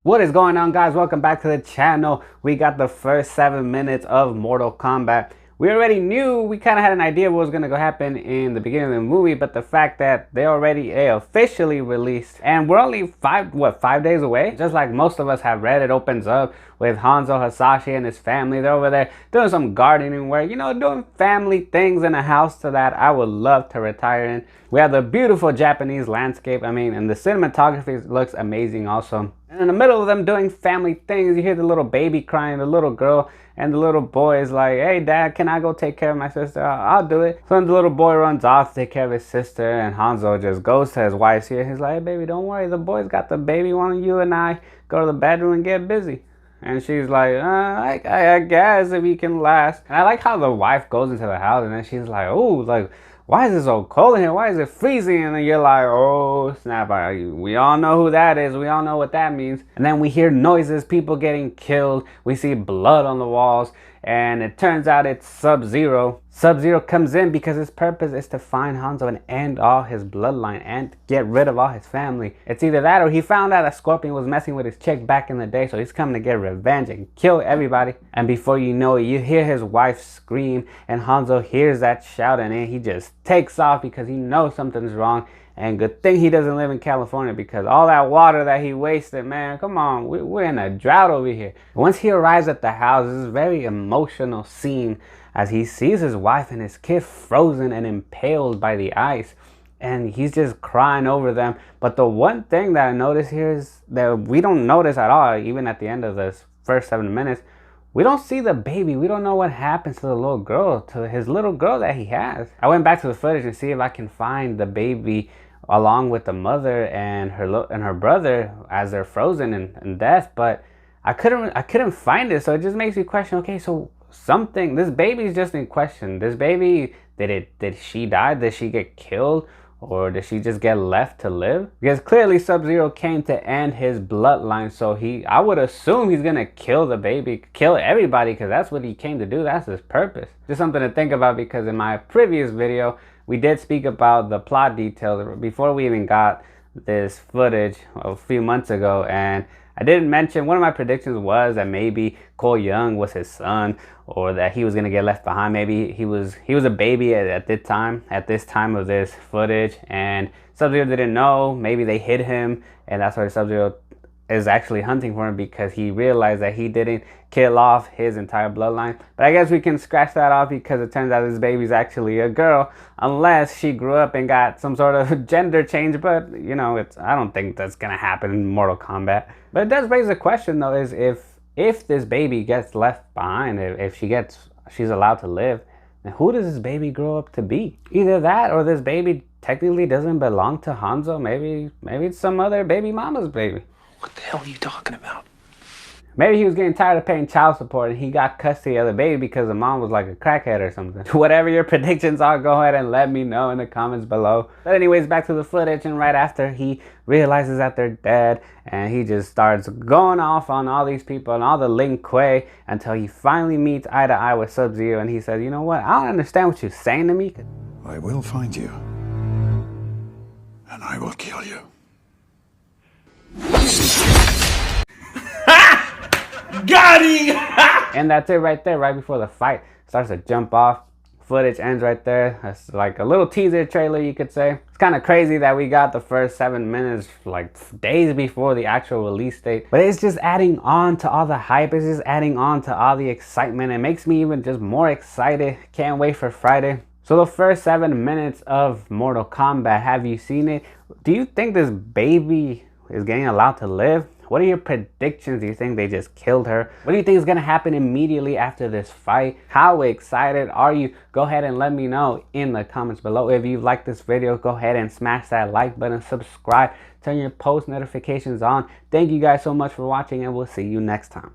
What is going on, guys? Welcome back to the channel. We got the first 7 minutes of Mortal Kombat. We already knew, we kind of had an idea what was going to go happen in the beginning of the movie, but the fact that they already officially released, and we're only 5 days away, just like most of us have read, it opens up with Hanzo Hasashi and his family. They're over there doing some gardening work, doing family things in a house to that I would love to retire in. We have the beautiful Japanese landscape, and the cinematography looks amazing also. And in the middle of them doing family things, you hear the little baby crying, the little girl, and the little boy is like, "Hey dad, can I go take care of my sister? I'll do it." So then the little boy runs off to take care of his sister, and Hanzo just goes to his wife's ear. He's like, "Hey baby, don't worry, the boy's got the baby. Why don't you and I go to the bedroom and get busy?" And she's like, I guess if he can last. And I like how the wife goes into the house and then she's like, "Oh, like, why is it so cold in here? Why is it freezing?" And then you're like, "Oh snap, we all know who that is. We all know what that means." And then we hear noises, people getting killed. We see blood on the walls. And it turns out it's Sub-Zero. Sub-Zero comes in because his purpose is to find Hanzo and end all his bloodline and get rid of all his family. It's either that or he found out that Scorpion was messing with his chick back in the day, so he's coming to get revenge and kill everybody. And before you know it, you hear his wife scream, and Hanzo hears that shout, and then he just takes off because he knows something's wrong. And good thing he doesn't live in California, because all that water that he wasted, man, come on, we're in a drought over here. Once he arrives at the house, this is a very emotional scene as he sees his wife and his kid frozen and impaled by the ice. And he's just crying over them. But the one thing that I notice here is that we don't notice at all, even at the end of this first 7 minutes, we don't see the baby. We don't know what happens to the little girl, to his little girl that he has. I went back to the footage and see if I can find the baby along with the mother and her brother as they're frozen in death, but I couldn't find it. So it just makes me question, okay, so this baby's just in question. This baby, did she die? Did she get killed? Or did she just get left to live? Because clearly Sub-Zero came to end his bloodline, so I would assume he's gonna kill the baby, kill everybody, because that's what he came to do. That's his purpose. Just something to think about, because in my previous video, we did speak about the plot details before we even got this footage a few months ago, and I didn't mention, one of my predictions was that maybe Cole Young was his son, or that he was gonna get left behind. Maybe he was a baby at this time of this footage, and Sub-Zero didn't know. Maybe they hid him, and that's why Sub-Zero is actually hunting for him, because he realized that he didn't kill off his entire bloodline. But I guess we can scratch that off, because it turns out this baby's actually a girl, unless she grew up and got some sort of gender change. But I don't think that's gonna happen in Mortal Kombat. But it does raise a question though, is if this baby gets left behind, if she's allowed to live, then who does this baby grow up to be? Either that, or this baby technically doesn't belong to Hanzo. Maybe it's some other baby mama's baby. What the hell are you talking about? Maybe he was getting tired of paying child support and he got custody of the baby because the mom was like a crackhead or something. Whatever your predictions are, go ahead and let me know in the comments below. But anyways, back to the footage, and right after he realizes that they're dead, and he just starts going off on all these people and all the Lin Kuei until he finally meets eye to eye with Sub-Zero, and he says, "You know what? I don't understand what you're saying to me." I will find you, and I will kill you. Got him! And that's it right there, right before the fight starts to jump off. Footage ends right there. That's like a little teaser trailer, you could say. It's kind of crazy that we got the first 7 minutes like days before the actual release date. But it's just adding on to all the hype. It's just adding on to all the excitement. It makes me even just more excited. Can't wait for Friday. So the first 7 minutes of Mortal Kombat, have you seen it? Do you think this baby is getting allowed to live? What are your predictions? Do you think they just killed her? What do you think is gonna happen immediately after this fight? How excited are you? Go ahead and let me know in the comments below. If you like this video, go ahead and smash that like button, subscribe, turn your post notifications on. Thank you guys so much for watching, and we'll see you next time.